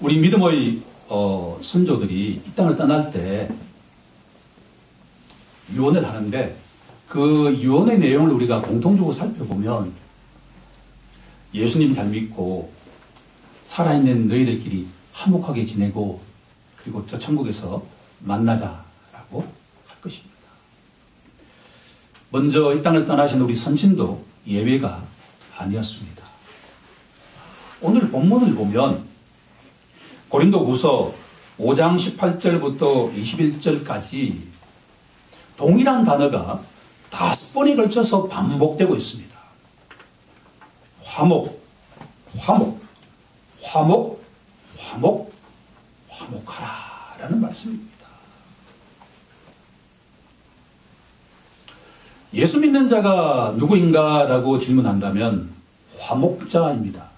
우리 믿음의 선조들이 이 땅을 떠날 때 유언을 하는데 그 유언의 내용을 우리가 공통적으로 살펴보면 예수님 잘 믿고 살아있는 너희들끼리 화목하게 지내고 그리고 저 천국에서 만나자라고 할 것입니다. 먼저 이 땅을 떠나신 우리 선친도 예외가 아니었습니다. 오늘 본문을 보면 고린도후서 5장 18절부터 21절까지 동일한 단어가 5번에 걸쳐서 반복되고 있습니다. 화목, 화목, 화목, 화목, 화목하라 라는 말씀입니다. 예수 믿는 자가 누구인가 라고 질문한다면 화목자입니다.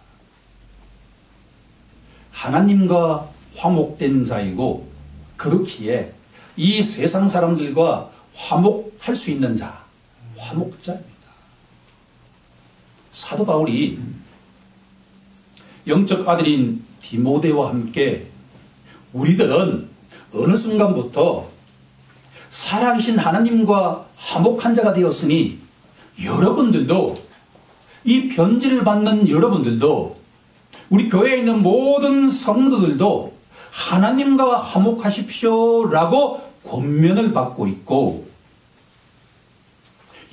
하나님과 화목된 자이고 그렇기에 이 세상 사람들과 화목할 수 있는 자, 화목자입니다. 사도 바울이 영적 아들인 디모데와 함께 우리들은 어느 순간부터 살아계신 하나님과 화목한 자가 되었으니 여러분들도 이 편지를 받는 여러분들도 우리 교회에 있는 모든 성도들도 하나님과 화목하십시오 라고 권면을 받고 있고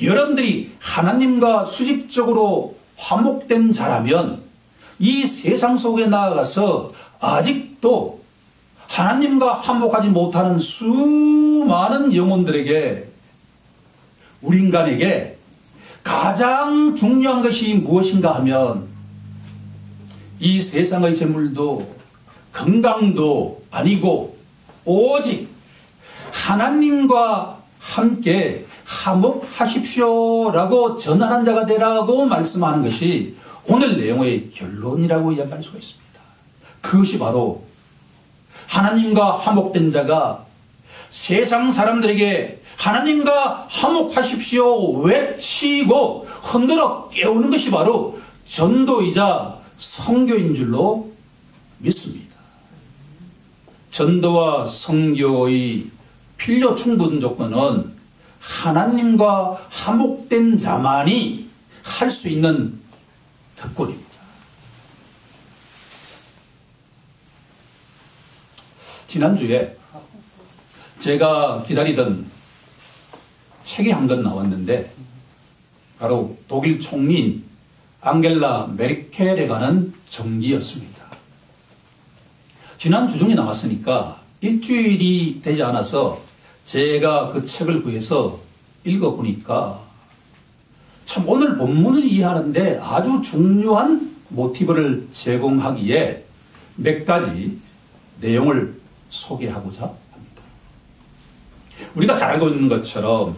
여러분들이 하나님과 수직적으로 화목된 자라면 이 세상 속에 나아가서 아직도 하나님과 화목하지 못하는 수많은 영혼들에게 우리 인간에게 가장 중요한 것이 무엇인가 하면 이 세상의 재물도 건강도 아니고 오직 하나님과 함께 화목하십시오라고 전하는 자가 되라고 말씀하는 것이 오늘 내용의 결론이라고 이야기할 수가 있습니다. 그것이 바로 하나님과 화목된 자가 세상 사람들에게 하나님과 화목하십시오 외치고 흔들어 깨우는 것이 바로 전도이자 선교인 줄로 믿습니다. 전도와 선교의 필요 충분 조건은 하나님과 화목된 자만이 할 수 있는 특권입니다. 지난주에 제가 기다리던 책이 한 권 나왔는데 바로 독일 총리인 앙겔라 메르켈에 관한 정기였습니다. 지난 주중에 나왔으니까 일주일이 되지 않아서 제가 그 책을 구해서 읽어보니까 참 오늘 본문을 이해하는데 아주 중요한 모티브를 제공하기에 몇 가지 내용을 소개하고자 합니다. 우리가 잘 알고 있는 것처럼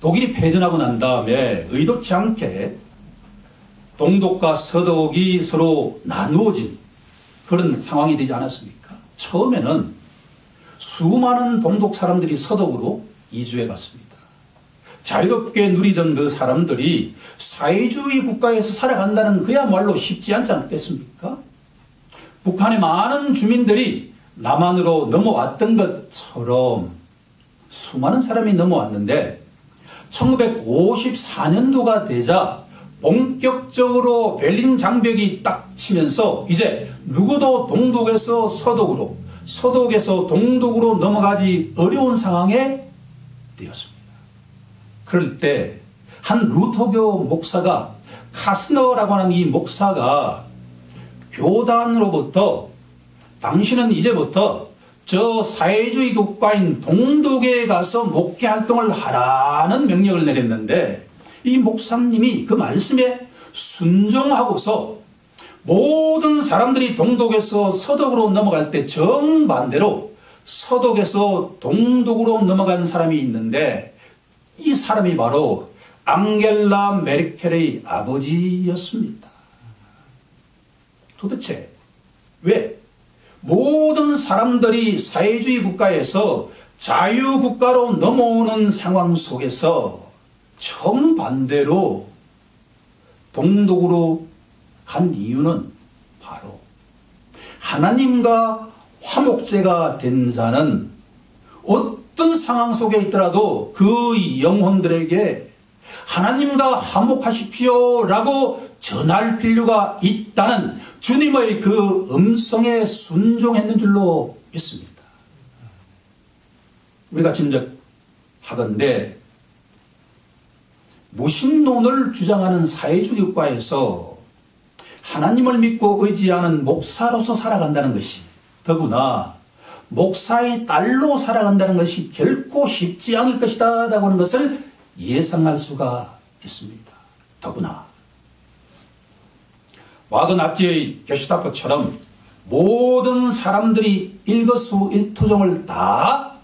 독일이 패전하고 난 다음에 의도치 않게 동독과 서독이 서로 나누어진 그런 상황이 되지 않았습니까? 처음에는 수많은 동독 사람들이 서독으로 이주해 갔습니다. 자유롭게 누리던 그 사람들이 사회주의 국가에서 살아간다는 그야말로 쉽지 않지 않겠습니까? 북한의 많은 주민들이 남한으로 넘어왔던 것처럼 수많은 사람이 넘어왔는데 1954년도가 되자 본격적으로 베를린 장벽이 딱 치면서 이제 누구도 동독에서 서독으로 서독에서 동독으로 넘어가지 어려운 상황에 되었습니다. 그럴 때 한 루터교 목사가 카스너라고 하는 이 목사가 교단으로부터 당신은 이제부터 저 사회주의 국가인 동독에 가서 목회 활동을 하라는 명령을 내렸는데 이 목사님이 그 말씀에 순종하고서 모든 사람들이 동독에서 서독으로 넘어갈 때 정반대로 서독에서 동독으로 넘어간 사람이 있는데 이 사람이 바로 앙겔라 메르켈의 아버지였습니다. 도대체 왜 모든 사람들이 사회주의 국가에서 자유국가로 넘어오는 상황 속에서 정반대로 동독으로 간 이유는 바로 하나님과 화목제가 된 자는 어떤 상황 속에 있더라도 그 영혼들에게 하나님과 화목하십시오 라고 전할 필요가 있다는 주님의 그 음성에 순종했는 줄로 믿습니다. 우리가 짐작하건대 무신론을 주장하는 사회주의 국가에서 하나님을 믿고 의지하는 목사로서 살아간다는 것이, 더구나 목사의 딸로 살아간다는 것이 결코 쉽지 않을 것이다 라고 하는 것을 예상할 수가 있습니다. 더구나 와그나치의 게슈타포처럼 모든 사람들이 일거수일투족을 다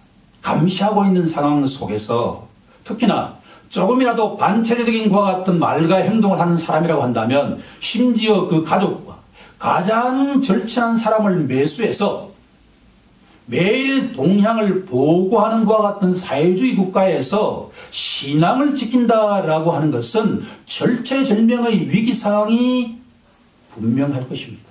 감시하고 있는 상황 속에서, 특히나 조금이라도 반체제적인 것과 같은 말과 행동을 하는 사람이라고 한다면, 심지어 그 가족과 가장 절친한 사람을 매수해서 매일 동향을 보고하는 것과 같은 사회주의 국가에서 신앙을 지킨다라고 하는 것은 절체절명의 위기 상황이 분명할 것입니다.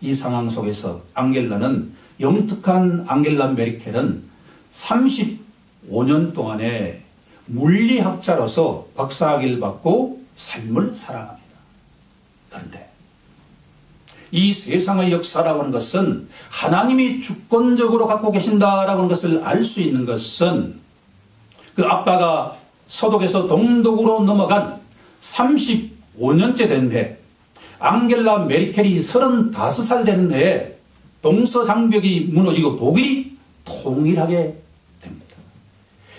이 상황 속에서 앙겔라는, 영특한 앙겔라 메르켈은 35년 동안에 물리학자로서 박사학위를 받고 삶을 살아갑니다. 그런데 이 세상의 역사라고 하는 것은 하나님이 주권적으로 갖고 계신다라고 하는 것을 알 수 있는 것은 그 아빠가 서독에서 동독으로 넘어간 35년째 된 해, 앙겔라 메르켈이 35살 되는 해에 동서장벽이 무너지고 독일이 통일하게 됩니다.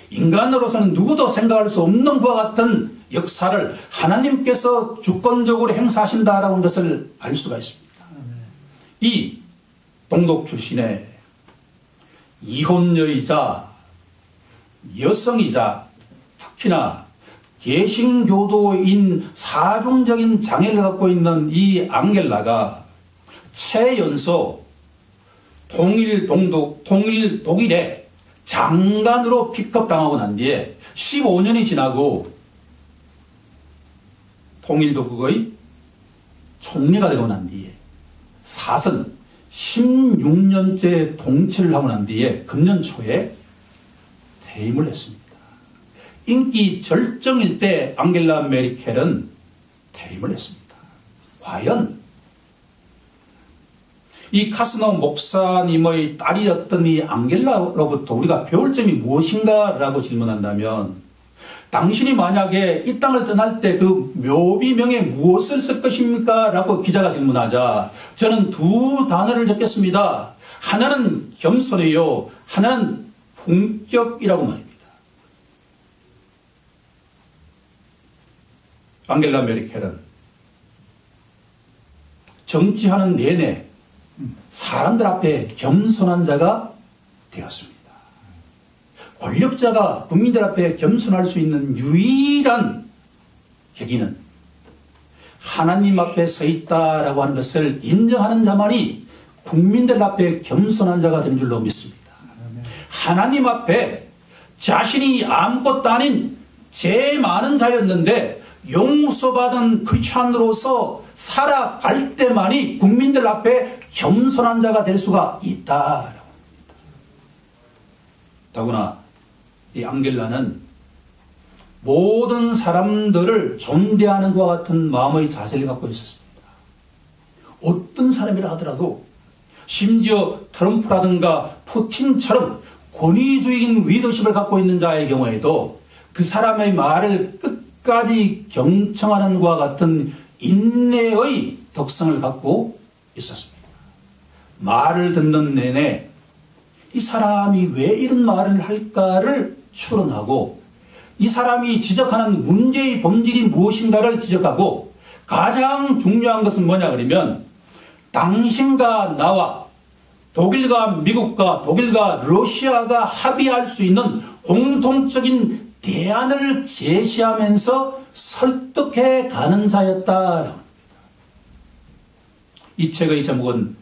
인간으로서는 누구도 생각할 수 없는 것과 같은 역사를 하나님께서 주권적으로 행사하신다라는 것을 알 수가 있습니다. 이 동독 출신의 이혼녀이자 여성이자 특히나 개신교도인 사중적인 장애를 갖고 있는 이 앙겔라가 최연소 통일 독일의 장관으로 픽업당하고 난 뒤에 15년이 지나고 통일독국의 총리가 되고 난 뒤에 사선 16년째 통치를 하고 난 뒤에 금년 초에 퇴임을 했습니다. 인기 절정일 때 앙겔라 메르켈은 퇴임을 했습니다. 과연 이 카스노 목사님의 딸이었던 이 앙겔라로부터 우리가 배울 점이 무엇인가 라고 질문한다면, 당신이 만약에 이 땅을 떠날 때 그 묘비명에 무엇을 쓸 것입니까? 라고 기자가 질문하자 저는 두 단어를 적겠습니다. 하나는 겸손해요, 하나는 품격이라고 말입니다. 앙겔라 메르켈은 정치하는 내내 사람들 앞에 겸손한 자가 되었습니다. 권력자가 국민들 앞에 겸손할 수 있는 유일한 계기는 하나님 앞에 서 있다라고 하는 것을 인정하는 자만이 국민들 앞에 겸손한 자가 되는 줄로 믿습니다. 하나님 앞에 자신이 아무것도 아닌 죄 많은 자였는데 용서받은 크리스찬으로서 살아갈 때만이 국민들 앞에 겸손한 자가 될 수가 있다라고 합니다. 더구나 이 앙겔라는 모든 사람들을 존대하는 것과 같은 마음의 자세를 갖고 있었습니다. 어떤 사람이라 하더라도, 심지어 트럼프라든가 푸틴처럼 권위주의인 리더십을 갖고 있는 자의 경우에도 그 사람의 말을 끝까지 경청하는 것과 같은 인내의 덕성을 갖고 있었습니다. 말을 듣는 내내 이 사람이 왜 이런 말을 할까를 추론하고, 이 사람이 지적하는 문제의 본질이 무엇인가를 지적하고, 가장 중요한 것은 뭐냐 그러면 당신과 나와 독일과 미국과 독일과 러시아가 합의할 수 있는 공통적인 대안을 제시하면서 설득해 가는 자였다라고 합니다. 이 책의 제목은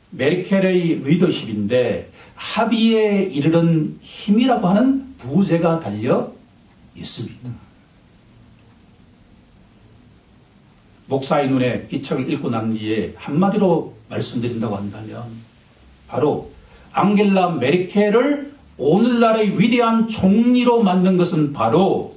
메르켈의 리더십인데 합의에 이르는 힘이라고 하는 부제가 달려 있습니다. 목사의 눈에 이 책을 읽고 난 뒤에 한마디로 말씀드린다고 한다면 바로 앙겔라 메르켈을 오늘날의 위대한 총리로 만든 것은 바로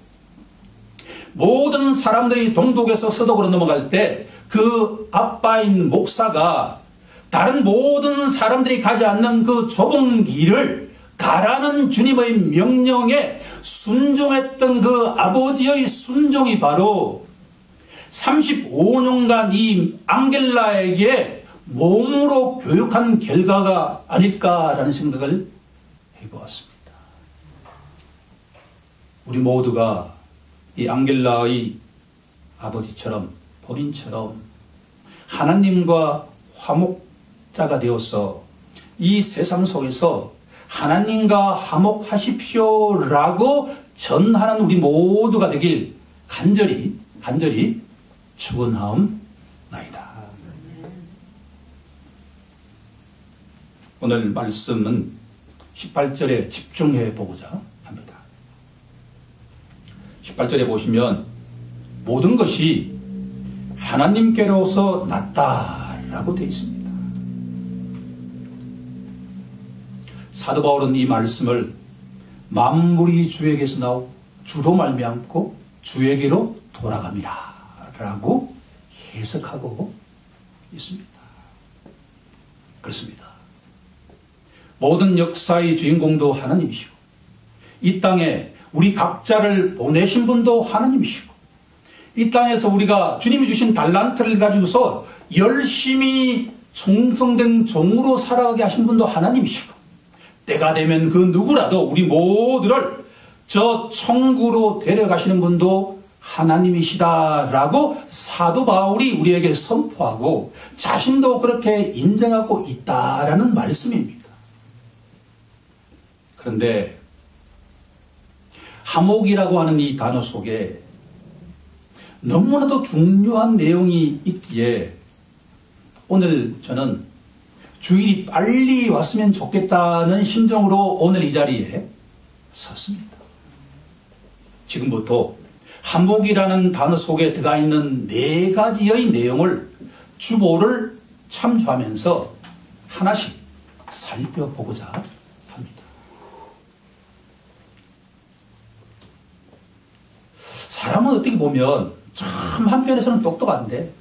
모든 사람들이 동독에서 서독으로 넘어갈 때 그 아빠인 목사가 다른 모든 사람들이 가지 않는 그 좁은 길을 가라는 주님의 명령에 순종했던 그 아버지의 순종이 바로 35년간 이 앙겔라에게 몸으로 교육한 결과가 아닐까라는 생각을 해보았습니다. 우리 모두가 이 앙겔라의 아버지처럼 본인처럼 하나님과 화목자가 되어서 이 세상 속에서 하나님과 화목하십시오라고 전하는 우리 모두가 되길 간절히 축원하옵나이다. 오늘 말씀은 18절에 집중해 보고자 합니다. 18절에 보시면 모든 것이 하나님께로서 났다라고 되어 있습니다. 사도 바울은 이 말씀을 만물이 주에게서 나오고 주로 말미암고 주에게로 돌아갑니다 라고 해석하고 있습니다. 그렇습니다. 모든 역사의 주인공도 하나님이시고 이 땅에 우리 각자를 보내신 분도 하나님이시고 이 땅에서 우리가 주님이 주신 달란트를 가지고서 열심히 충성된 종으로 살아가게 하신 분도 하나님이시고 때가 되면 그 누구라도 우리 모두를 저 천국으로 데려가시는 분도 하나님이시다라고 사도 바울이 우리에게 선포하고 자신도 그렇게 인정하고 있다라는 말씀입니다. 그런데 화목이라고 하는 이 단어 속에 너무나도 중요한 내용이 있기에 오늘 저는 주일이 빨리 왔으면 좋겠다는 심정으로 오늘 이 자리에 섰습니다. 지금부터 화목이라는 단어 속에 들어가 있는 4가지의 내용을 주보를 참조하면서 하나씩 살펴보고자 합니다. 사람은 어떻게 보면 참 한편에서는 똑똑한데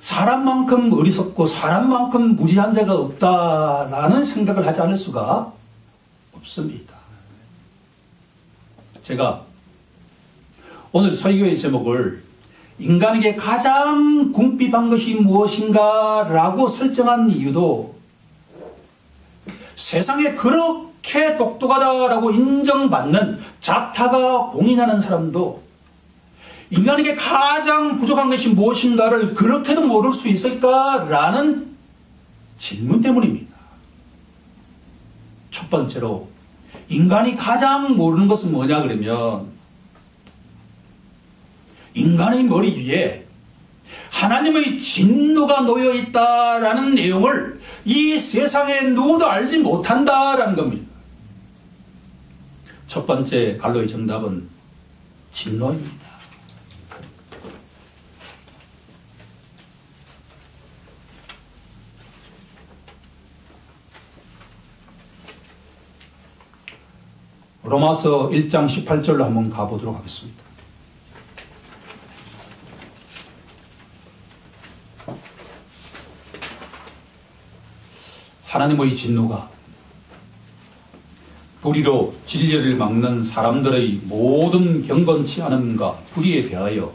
사람만큼 어리석고 사람만큼 무지한 자가 없다라는 생각을 하지 않을 수가 없습니다. 제가 오늘 설교의 제목을 인간에게 가장 궁핍한 것이 무엇인가 라고 설정한 이유도 세상에 그렇게 똑똑하다라고 인정받는 자타가 공인하는 사람도 인간에게 가장 부족한 것이 무엇인가를 그렇게도 모를 수 있을까라는 질문 때문입니다. 첫 번째로 인간이 가장 모르는 것은 뭐냐 그러면 인간의 머리 위에 하나님의 진노가 놓여 있다라는 내용을 이 세상에 누구도 알지 못한다라는 겁니다. 첫 번째 갈로의 정답은 진노입니다. 로마서 1장 18절로 한번 가보도록 하겠습니다. 하나님의 진노가 불의로 진리를 막는 사람들의 모든 경건치 않음과 불의에 대하여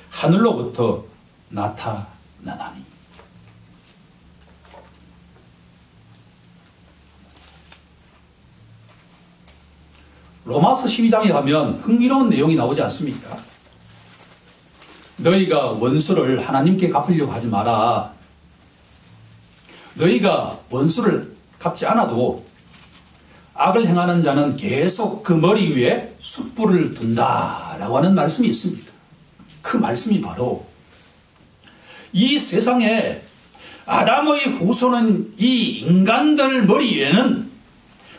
하늘로부터 나타나나니 로마서 12장에 가면 흥미로운 내용이 나오지 않습니까? 너희가 원수를 하나님께 갚으려고 하지 마라. 너희가 원수를 갚지 않아도 악을 행하는 자는 계속 그 머리 위에 숯불을 둔다라고 하는 말씀이 있습니다. 그 말씀이 바로 이 세상에 아담의 후손은 이 인간들 머리 위에는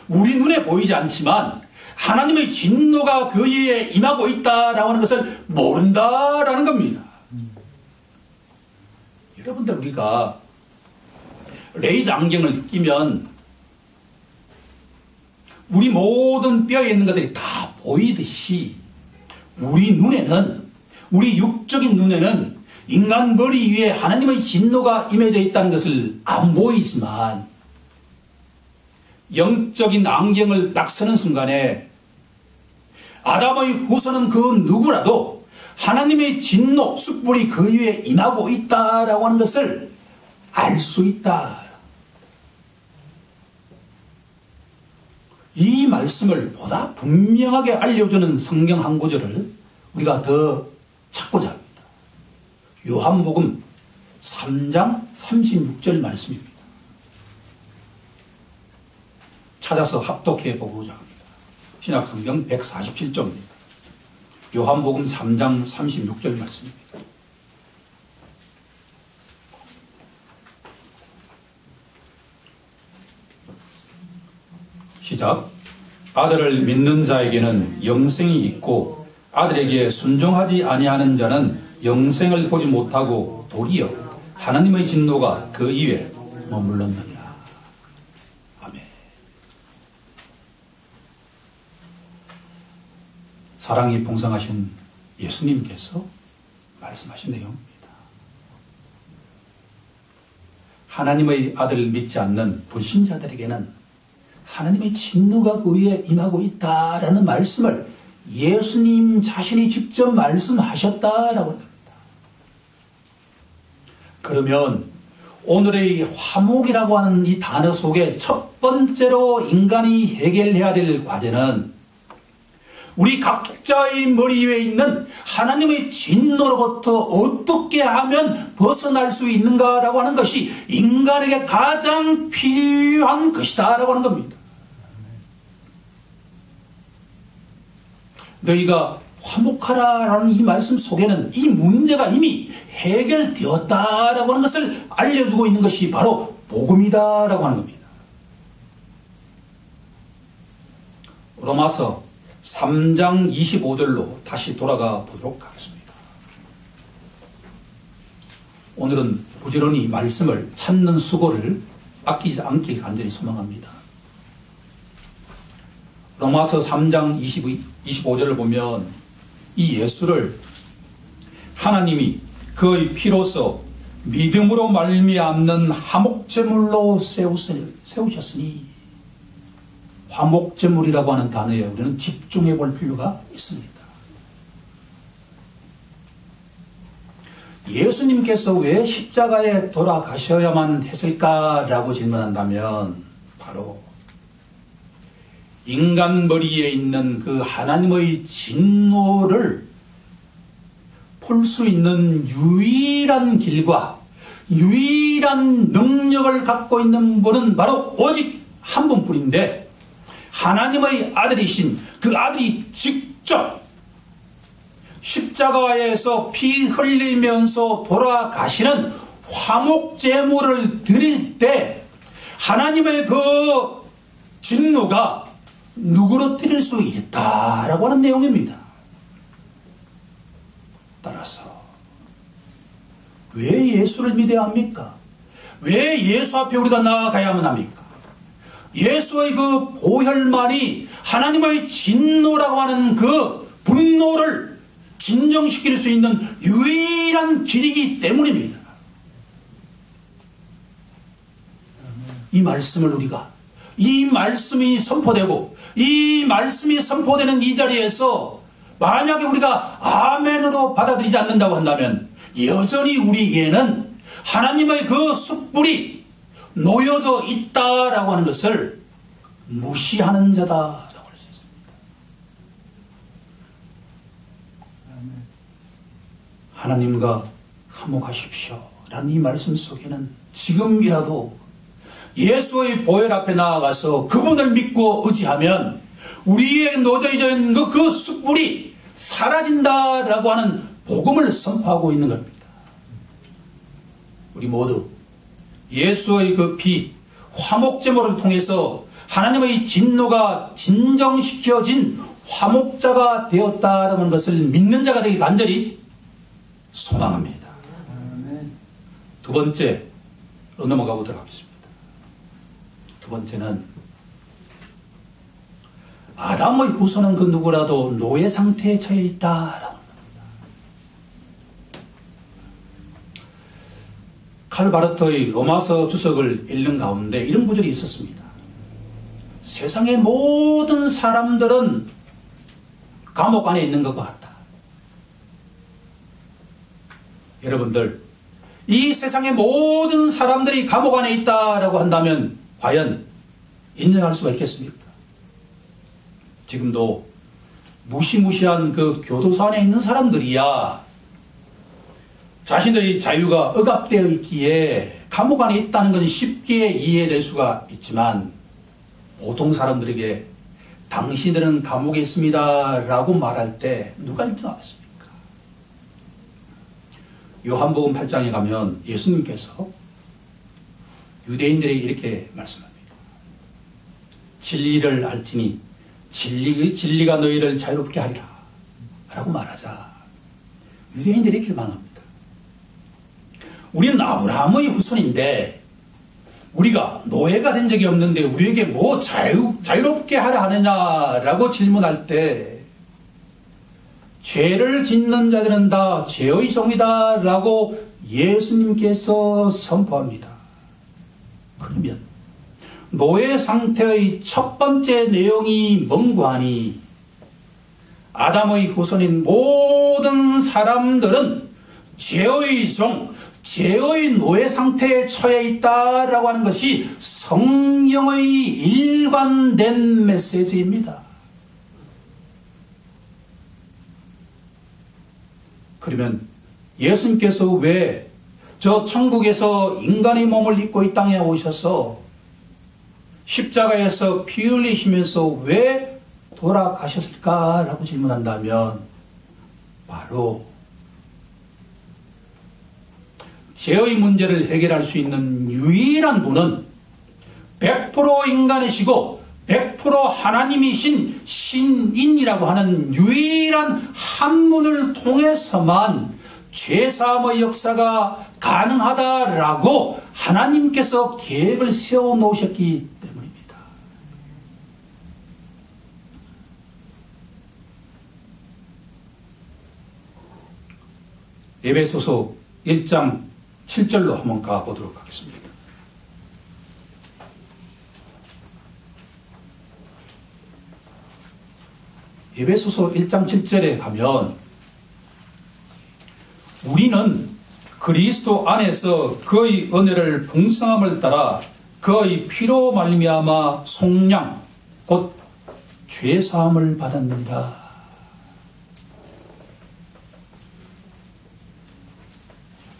우리 눈에 보이지 않지만 하나님의 진노가 그 위에 임하고 있다라고 하는 것을 모른다라는 겁니다. 여러분들 우리가 레이저 안경을 끼면 우리 모든 뼈에 있는 것들이 다 보이듯이 우리 눈에는, 우리 육적인 눈에는 인간 머리 위에 하나님의 진노가 임해져 있다는 것을 안 보이지만 영적인 안경을 딱 쓰는 순간에 아담의 후손은 그 누구라도 하나님의 진노, 숯불이 그 위에 임하고 있다라고 하는 것을 알 수 있다. 이 말씀을 보다 분명하게 알려주는 성경 한 구절을 우리가 더 찾고자 합니다. 요한복음 3장 36절 말씀입니다. 찾아서 합독해 보고자 합니다. 신약성경 147쪽입니다. 요한복음 3장 36절 말씀입니다. 시작. 아들을 믿는 자에게는 영생이 있고 아들에게 순종하지 아니하는 자는 영생을 보지 못하고 도리어 하나님의 진노가 그 입에 머물렀느니라. 아멘. 사랑이 풍성하신 예수님께서 말씀하신 내용입니다. 하나님의 아들을 믿지 않는 불신자들에게는 하나님의 진노가 그 위에 임하고 있다라는 말씀을 예수님 자신이 직접 말씀하셨다라고 합니다. 그러면 오늘의 화목이라고 하는 이 단어 속에 첫 번째로 인간이 해결해야 될 과제는 우리 각자의 머리 위에 있는 하나님의 진노로부터 어떻게 하면 벗어날 수 있는가라고 하는 것이 인간에게 가장 필요한 것이다라고 하는 겁니다. 너희가 화목하라라는 이 말씀 속에는 이 문제가 이미 해결되었다라고 하는 것을 알려주고 있는 것이 바로 복음이다라고 하는 겁니다. 로마서 3장 25절로 다시 돌아가 보도록 하겠습니다. 오늘은 부지런히 말씀을 찾는 수고를 아끼지 않길 간절히 소망합니다. 로마서 3장 25절을 보면 이 예수를 하나님이 그의 피로써 믿음으로 말미암는 화목제물로 세우셨으니, 화목제물이라고 하는 단어에 우리는 집중해 볼 필요가 있습니다. 예수님께서 왜 십자가에 돌아가셔야만 했을까라고 질문한다면 바로 인간 머리에 있는 그 하나님의 진노를 풀 수 있는 유일한 길과 유일한 능력을 갖고 있는 분은 바로 오직 한 분뿐인데, 하나님의 아들이신 그 아들이 직접 십자가에서 피 흘리면서 돌아가시는 화목제물을 드릴 때 하나님의 그 진노가 누구로 드릴 수 있다라고 하는 내용입니다. 따라서 왜 예수를 믿어야 합니까? 왜 예수 앞에 우리가 나아가야만 합니까? 예수의 그 보혈만이 하나님의 진노라고 하는 그 분노를 진정시킬 수 있는 유일한 길이기 때문입니다. 이 말씀을 우리가, 이 말씀이 선포되고 이 말씀이 선포되는 이 자리에서 만약에 우리가 아멘으로 받아들이지 않는다고 한다면 여전히 우리에게는 하나님의 그 숯불이 놓여져 있다라고 하는 것을 무시하는 자다라고 할 수 있습니다. 하나님과 화목하십시오 라는 이 말씀 속에는 지금이라도 예수의 보혈 앞에 나아가서 그분을 믿고 의지하면 우리에게 놓여져 있는 그 숯불이 사라진다라고 하는 복음을 선포하고 있는 겁니다. 우리 모두 예수의 그 피, 화목제물을 통해서 하나님의 진노가 진정시켜진 화목자가 되었다라는 것을 믿는 자가 되길 간절히 소망합니다. 두 번째로 넘어가 보도록 하겠습니다. 두 번째는 아담의 후손은 그 누구라도 노예 상태에 처해 있다라고 합니다. 칼 바르트의 로마서 주석을 읽는 가운데 이런 구절이 있었습니다. 세상의 모든 사람들은 감옥 안에 있는 것과 같다. 여러분들, 이 세상의 모든 사람들이 감옥 안에 있다라고 한다면 과연 인정할 수가 있겠습니까? 지금도 무시무시한 그 교도소 안에 있는 사람들이야 자신들의 자유가 억압되어 있기에 감옥 안에 있다는 것은 쉽게 이해될 수가 있지만, 보통 사람들에게 당신들은 감옥에 있습니다 라고 말할 때 누가 인정하겠습니까? 요한복음 8장에 가면 예수님께서 유대인들에게 이렇게 말씀합니다. 진리를 알지니 진리가 너희를 자유롭게 하리라 라고 말하자 유대인들이 이렇게 말합니다. 우리는 아브라함의 후손인데 우리가 노예가 된 적이 없는데 우리에게 뭐 자유롭게 하려 하느냐라고 질문할 때 죄를 짓는 자들은 다 죄의 종이다 라고 예수님께서 선포합니다. 그러면 노예 상태의 첫 번째 내용이 뭔가 하니 아담의 후손인 모든 사람들은 죄의 종, 죄의 노예 상태에 처해 있다라고 하는 것이 성령의 일관된 메시지입니다. 그러면 예수님께서 왜 저 천국에서 인간의 몸을 입고 이 땅에 오셔서 십자가에서 피 흘리시면서 왜 돌아가셨을까라고 질문한다면 바로 죄의 문제를 해결할 수 있는 유일한 분은 100% 인간이시고 100% 하나님이신 신인이라고 하는 유일한 한 분을 통해서만 죄사함의 역사가 가능하다라고 하나님께서 계획을 세워놓으셨기 때문입니다. 에베소서 1장 7절로 한번 가보도록 하겠습니다. 에베소서 1장 7절에 가면 우리는 그리스도 안에서 그의 은혜를 풍성함을 따라 그의 피로 말미암아 속량 곧 죄사함을 받았느니라.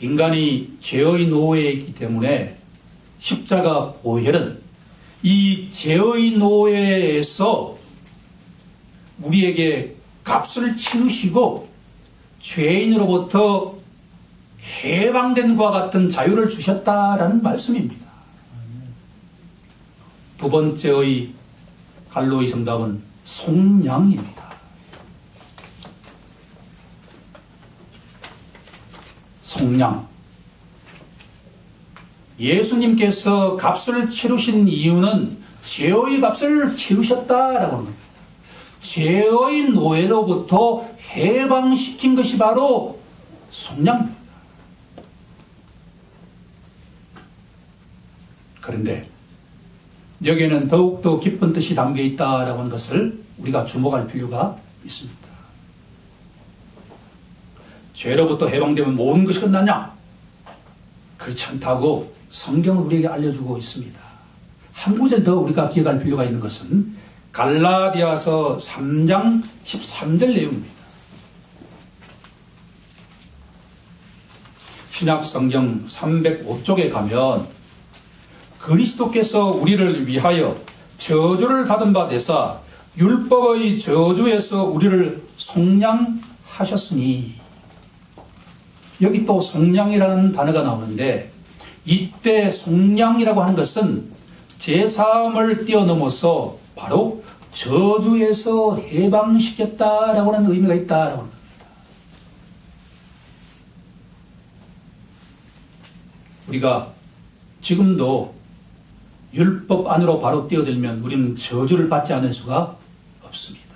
인간이 죄의 노예에 있기 때문에 십자가 보혈은 이 죄의 노예에서 우리에게 값을 치르시고 죄인으로부터 해방된 것과 같은 자유를 주셨다라는 말씀입니다. 두 번째의 갈로의 정답은 속량입니다. 속량. 예수님께서 값을 치르신 이유는 죄의 값을 치르셨다라고 합니다. 죄의 노예로부터 해방시킨 것이 바로 속량입니다. 그런데 여기에는 더욱더 깊은 뜻이 담겨 있다라고 하는 것을 우리가 주목할 필요가 있습니다. 죄로부터 해방되면 모든 것이 끝나냐? 그렇지 않다고 성경은 우리에게 알려주고 있습니다. 한 구절 더 우리가 기억할 필요가 있는 것은 갈라디아서 3장 13절 내용입니다. 신약성경 305쪽에 가면 그리스도께서 우리를 위하여 저주를 받은 바 되사 율법의 저주에서 우리를 속량하셨으니, 여기 또 속량이라는 단어가 나오는데 이때 속량이라고 하는 것은 제사함을 뛰어넘어서 바로 저주에서 해방시켰다라고 하는 의미가 있다라고 하는 겁니다. 우리가 지금도 율법 안으로 바로 뛰어들면 우리는 저주를 받지 않을 수가 없습니다.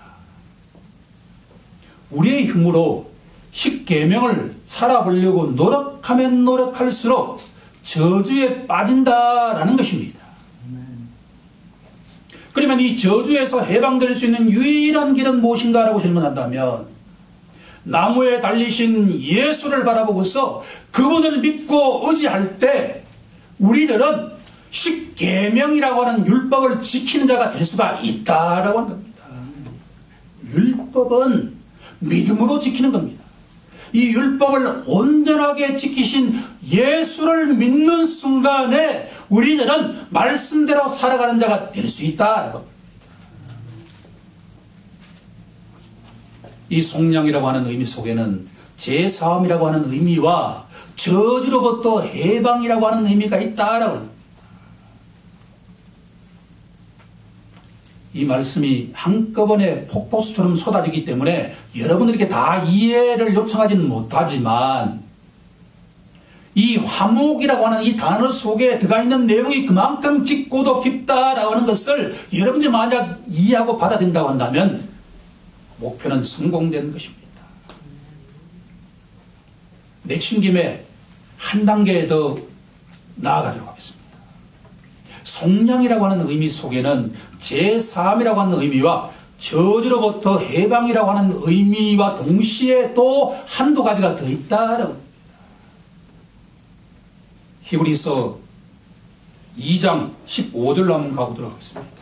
우리의 힘으로 십계명을 살아보려고 노력하면 노력할수록 저주에 빠진다라는 것입니다. 그러면 이 저주에서 해방될 수 있는 유일한 길은 무엇인가라고 질문한다면 나무에 달리신 예수를 바라보고서 그분을 믿고 의지할 때 우리들은 십계명이라고 하는 율법을 지키는 자가 될 수가 있다라고 하는 겁니다. 율법은 믿음으로 지키는 겁니다. 이 율법을 온전하게 지키신 예수를 믿는 순간에 우리들은 말씀대로 살아가는 자가 될 수 있다라고 합니다. 이 속량이라고 하는 의미 속에는 제사함이라고 하는 의미와 저주로부터 해방이라고 하는 의미가 있다라고 합니다. 이 말씀이 한꺼번에 폭포수처럼 쏟아지기 때문에 여러분들에게 다 이해를 요청하지는 못하지만 이 화목이라고 하는 이 단어 속에 들어가 있는 내용이 그만큼 깊고도 깊다라고 하는 것을 여러분들이 만약 이해하고 받아들인다고 한다면 목표는 성공된 것입니다. 내친 김에 한 단계 더 나아가도록 하겠습니다. 속량이라고 하는 의미 속에는 제사함이라고 하는 의미와 저주로부터 해방이라고 하는 의미와 동시에 또 한두 가지가 더 있다라고 합니다. 히브리서 2장 15절로 한번 가보도록 하겠습니다.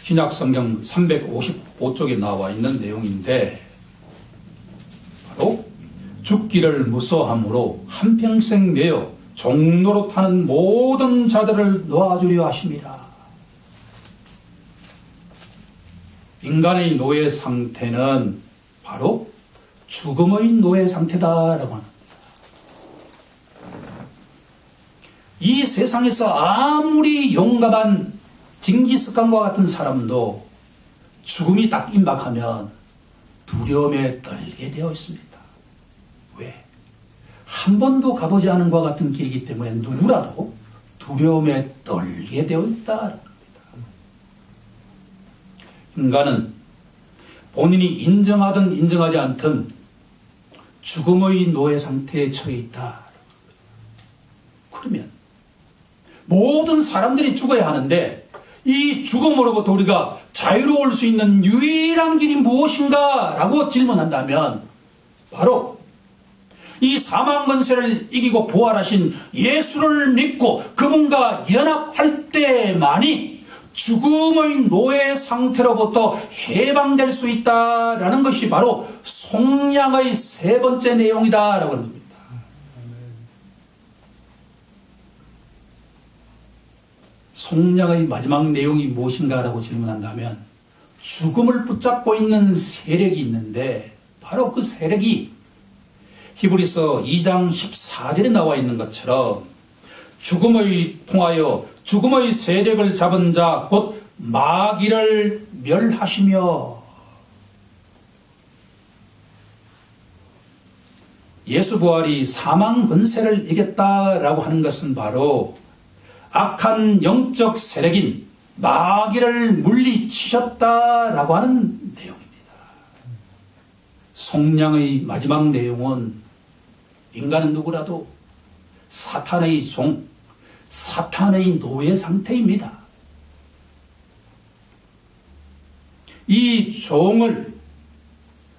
신약성경 355쪽에 나와 있는 내용인데 바로 죽기를 무서워함으로 한평생 매여 종로로 타는 모든 자들을 놓아주려 하십니다. 인간의 노예 상태는 바로 죽음의 노예 상태다라고 합니다. 이 세상에서 아무리 용감한 징기스칸과 같은 사람도 죽음이 딱 임박하면 두려움에 떨게 되어 있습니다. 왜? 한 번도 가보지 않은 것과 같은 길이기 때문에 누구라도 두려움에 떨게 되어 있다. 인간은 본인이 인정하든 인정하지 않든 죽음의 노예 상태에 처해 있다. 그러면 모든 사람들이 죽어야 하는데 이 죽음으로부터 우리가 자유로울 수 있는 유일한 길이 무엇인가? 라고 질문한다면 바로 이 사망 권세를 이기고 부활하신 예수를 믿고 그분과 연합할 때만이 죽음의 노예 상태로부터 해방될 수 있다라는 것이 바로 속량의 세 번째 내용이다라고 하는 겁니다. 속량의 마지막 내용이 무엇인가라고 질문한다면 죽음을 붙잡고 있는 세력이 있는데 바로 그 세력이 히브리서 2장 14절에 나와 있는 것처럼 죽음의 통하여 죽음의 세력을 잡은 자 곧 마귀를 멸하시며 예수 부활이 사망 권세를 이겼다라고 하는 것은 바로 악한 영적 세력인 마귀를 물리치셨다라고 하는 내용입니다. 속량의 마지막 내용은 인간은 누구라도 사탄의 종, 사탄의 노예 상태입니다. 이 종을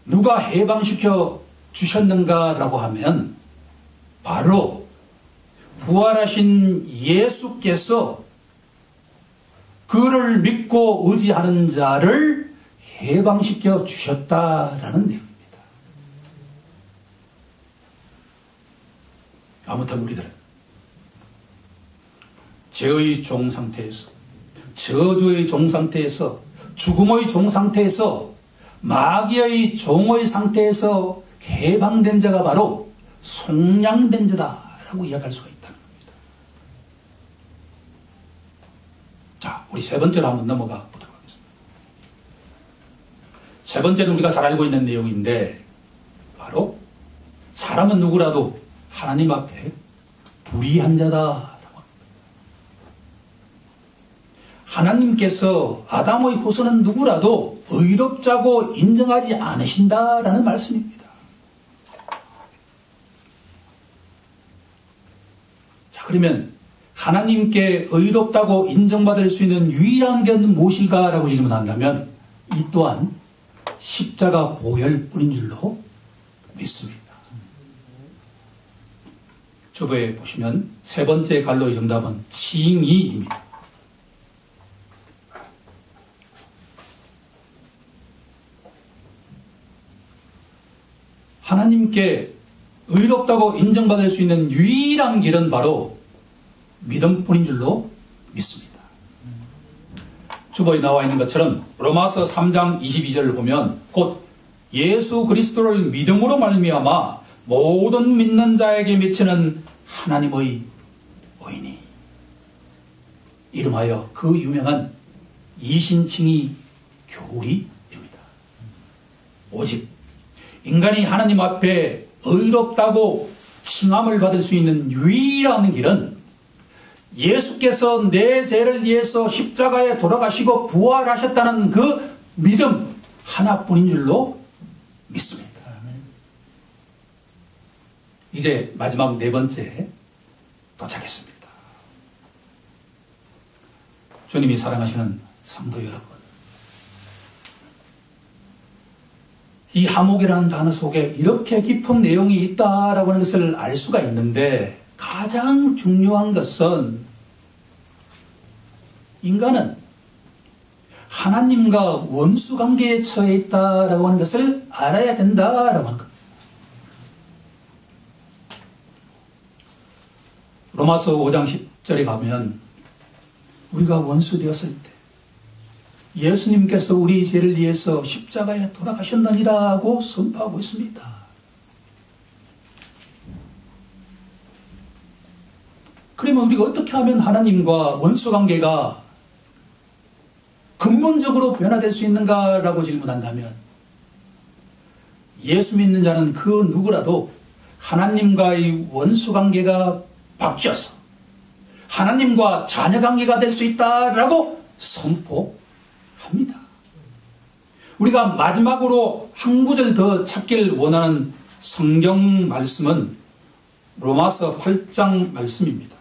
누가 해방시켜 주셨는가라고 하면 바로 부활하신 예수께서 그를 믿고 의지하는 자를 해방시켜 주셨다라는 내용입니다. 아무튼 우리들은 죄의 종 상태에서, 저주의 종 상태에서, 죽음의 종 상태에서, 마귀의 종의 상태에서 해방된 자가 바로 속량된 자다라고 이야기할 수가 있다는 겁니다. 자, 우리 세 번째로 한번 넘어가 보도록 하겠습니다. 세 번째는 우리가 잘 알고 있는 내용인데 바로 사람은 누구라도 하나님 앞에 불의한 자다. 하나님께서 아담의 후손은 누구라도 의롭자고 인정하지 않으신다라는 말씀입니다. 자, 그러면 하나님께 의롭다고 인정받을 수 있는 유일한 견은 무엇일까라고 질문한다면 이 또한 십자가 보혈 뿐인 줄로 믿습니다. 주보에 보시면 세 번째 갈로의 정답은 칭의입니다. 하나님께 의롭다고 인정받을 수 있는 유일한 길은 바로 믿음뿐인 줄로 믿습니다. 주보에 나와 있는 것처럼 로마서 3장 22절을 보면 곧 예수 그리스도를 믿음으로 말미암아 모든 믿는 자에게 미치는 하나님의 의인이 이름하여 그 유명한 이신칭의 교리입니다. 오직 인간이 하나님 앞에 의롭다고 칭함을 받을 수 있는 유일한 길은 예수께서 내 죄를 위해서 십자가에 돌아가시고 부활하셨다는 그 믿음 하나뿐인 줄로 믿습니다. 이제 마지막 네 번째 도착했습니다. 주님이 사랑하시는 성도 여러분, 이 하목이라는 단어 속에 이렇게 깊은 내용이 있다라고 하는 것을 알 수가 있는데 가장 중요한 것은 인간은 하나님과 원수 관계에 처해 있다라고 하는 것을 알아야 된다라고 하는 겁니다. 로마서 5장 10절에 가면 우리가 원수 되었을 때 예수님께서 우리 죄를 위해서 십자가에 돌아가셨느니라고 선포하고 있습니다. 그러면 우리가 어떻게 하면 하나님과 원수 관계가 근본적으로 변화될 수 있는가라고 질문한다면 예수 믿는 자는 그 누구라도 하나님과의 원수 관계가 바뀌어서 하나님과 자녀 관계가 될 수 있다라고 선포합니다. 우리가 마지막으로 한 구절 더 찾길 원하는 성경 말씀은 로마서 8장 말씀입니다.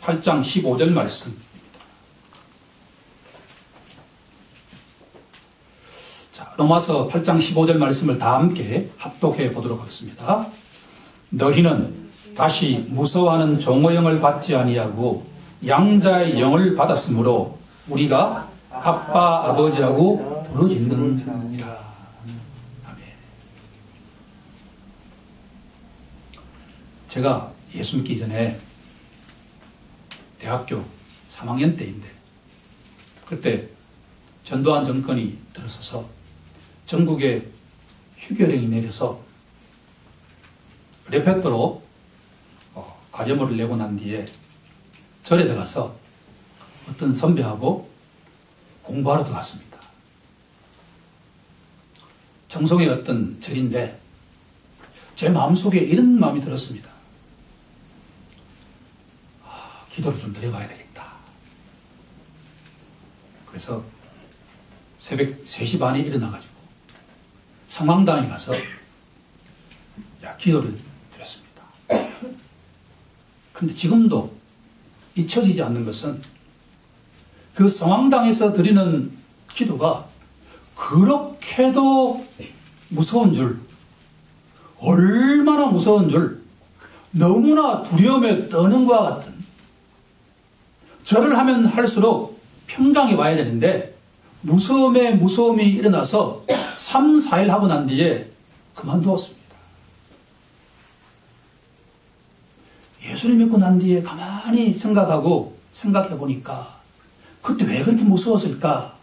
8장 15절 말씀입니다. 자, 로마서 8장 15절 말씀을 다 함께 합독해 보도록 하겠습니다. 너희는 다시 무서워하는 종의 영을 받지 아니하고 양자의 영을 받았으므로 우리가 아빠 아버지라고 부르짖느니라. 아멘. 제가 예수 믿기 전에 대학교 3학년 때인데 그때 전두환 정권이 들어서서 전국에 휴교령이 내려서 레페토로 과제물을 내고 난 뒤에 절에 들어가서 어떤 선배하고 공부하러 들어갔습니다. 정성의 어떤 절인데 제 마음속에 이런 마음이 들었습니다. 기도를 좀 드려봐야 되겠다. 그래서 새벽 3시 반에 일어나가지고 성황당에 가서 기도를 드렸습니다. 그런데 지금도 잊혀지지 않는 것은 그 성황당에서 드리는 기도가 그렇게도 무서운 줄, 얼마나 무서운 줄, 너무나 두려움에 떠는 것과 같은, 절을 하면 할수록 평강이 와야 되는데 무서움에 무서움이 일어나서 3, 4일 하고 난 뒤에 그만두었습니다. 예수를 믿고 난 뒤에 가만히 생각해 보니까 그때 왜 그렇게 무서웠을까?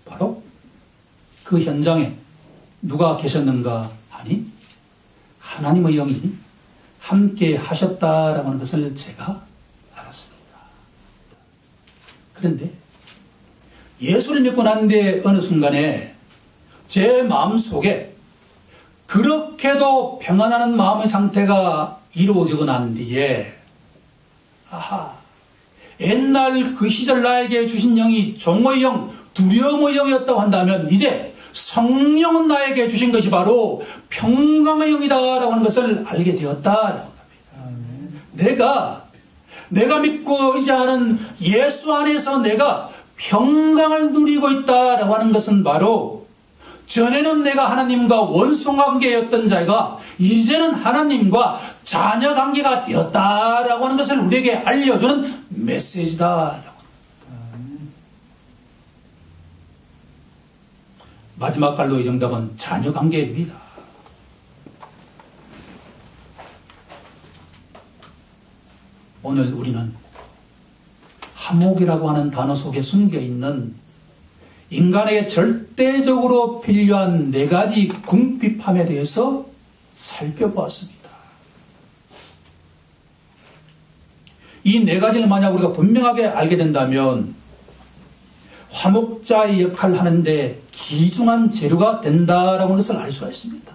바로 그 현장에 누가 계셨는가 하니 하나님의 영이 함께 하셨다라고 하는 것을 제가 알았습니다. 그런데 예수를 믿고 난 뒤에 어느 순간에 제 마음속에 그렇게도 평안하는 마음의 상태가 이루어지고 난 뒤에 옛날 그 시절 나에게 주신 영이 종의 영, 두려움의 영이었다고 한다면 이제 성령은 나에게 주신 것이 바로 평강의 영이다라고 하는 것을 알게 되었다라고 합니다. 내가 믿고 의지하는 예수 안에서 내가 평강을 누리고 있다라고 하는 것은 바로 전에는 내가 하나님과 원수 관계였던 자가 이제는 하나님과 자녀 관계가 되었다라고 하는 것을 우리에게 알려주는 메시지다라고 합니다. 마지막 갈로의 정답은 자녀 관계입니다. 오늘 우리는 화목이라고 하는 단어 속에 숨겨있는 인간에게 절대적으로 필요한 4가지 궁핍함에 대해서 살펴보았습니다. 이 4가지를 만약 우리가 분명하게 알게 된다면 화목자의 역할을 하는데 귀중한 재료가 된다라고 하는 것을 알 수가 있습니다.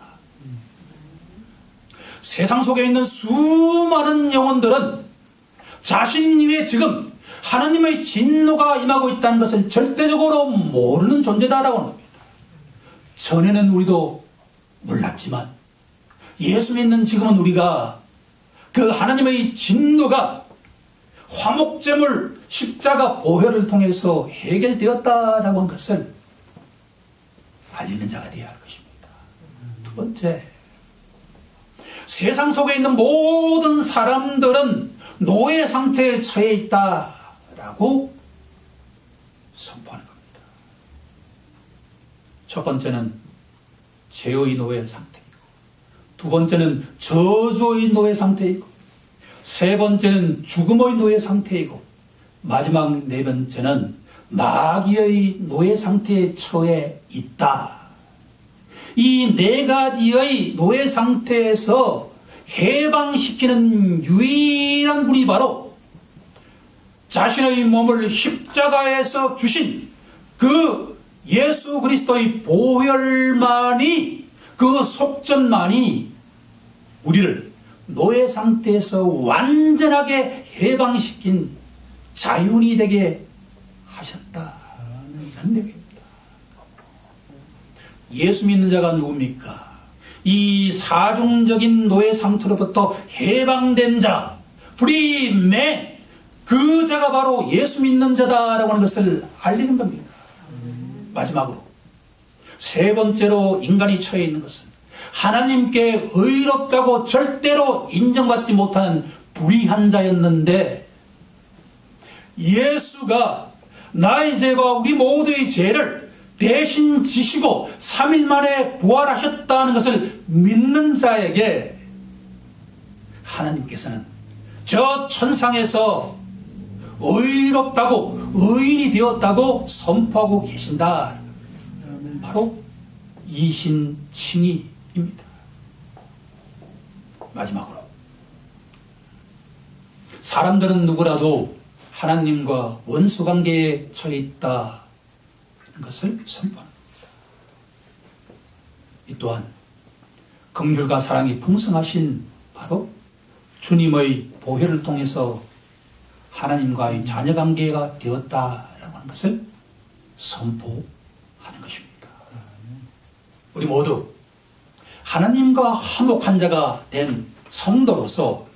세상 속에 있는 수많은 영혼들은 자신 위에 지금 하나님의 진노가 임하고 있다는 것을 절대적으로 모르는 존재다라고 하는 겁니다. 전에는 우리도 몰랐지만 예수 믿는 지금은 우리가 그 하나님의 진노가 화목제물 십자가 보혈을 통해서 해결되었다라고 한 것을 알리는 자가 되어야 할 것입니다. 두 번째, 세상 속에 있는 모든 사람들은 노예 상태에 처해 있다라고 선포하는 겁니다. 첫 번째는 죄의 노예 상태이고, 두 번째는 저주의 노예 상태이고, 세 번째는 죽음의 노예 상태이고, 마지막 4번째는 마귀의 노예 상태에 처해 있다. 이 4가지의 노예 상태에서 해방시키는 유일한 분이 바로 자신의 몸을 십자가에서 주신 그 예수 그리스도의 보혈만이, 그 속전만이 우리를 노예 상태에서 완전하게 해방시킨 자유인이 되게 하셨다. 이런 내용입니다. 예수 믿는 자가 누굽니까? 이 사중적인 노예 상태로부터 해방된 자, 프리맨, 그 자가 바로 예수 믿는 자다라고 하는 것을 알리는 겁니다. 마지막으로 세 번째로 인간이 처해 있는 것은 하나님께 의롭다고 절대로 인정받지 못하는 불의한 자였는데, 예수가 나의 죄와 우리 모두의 죄를 대신 지시고 3일 만에 부활하셨다는 것을 믿는 자에게 하나님께서는 저 천상에서 의롭다고, 의인이 되었다고 선포하고 계신다. 바로 이신칭의입니다. 마지막으로, 사람들은 누구라도 하나님과 원수관계에 처해 있다는 것을 선포합니다. 이 또한 긍휼과 사랑이 풍성하신 바로 주님의 보혈을 통해서 하나님과의 자녀관계가 되었다라고 하는 것을 선포하는 것입니다. 우리 모두 하나님과 화목한 자가 된 성도로서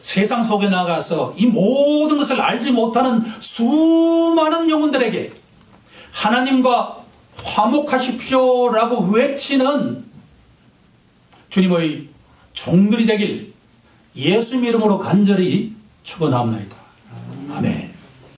세상 속에 나가서 이 모든 것을 알지 못하는 수많은 영혼들에게 하나님과 화목하십시오라고 외치는 주님의 종들이 되길 예수님 이름으로 간절히 축원합니다. 아멘.